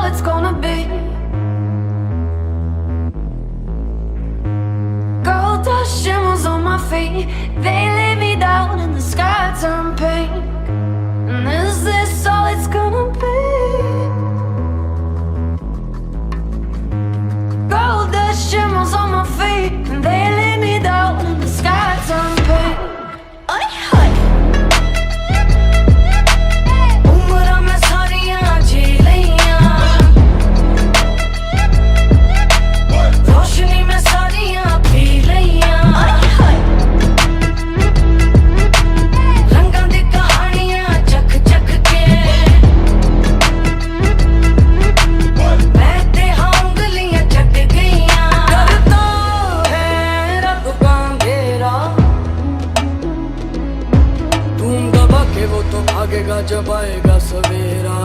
all it's gonna be. Gold dust shimmers on my feet, they lay me down and the sky turned pink. And is this all it's gonna be? Gold dust shimmers on my feet, and they lay me down and the sky turned pink. Ay, ay. उम्र में सारियां जी लियां, रोशनी में सारियां P लियां। ay, ay. रंगां दी कहानियां चख चख के मैं ते उंगलियां चट गईयां। करता है रब का अंधेरा, तुम दबा के वो तो भागेगा जब आएगा सवेरा।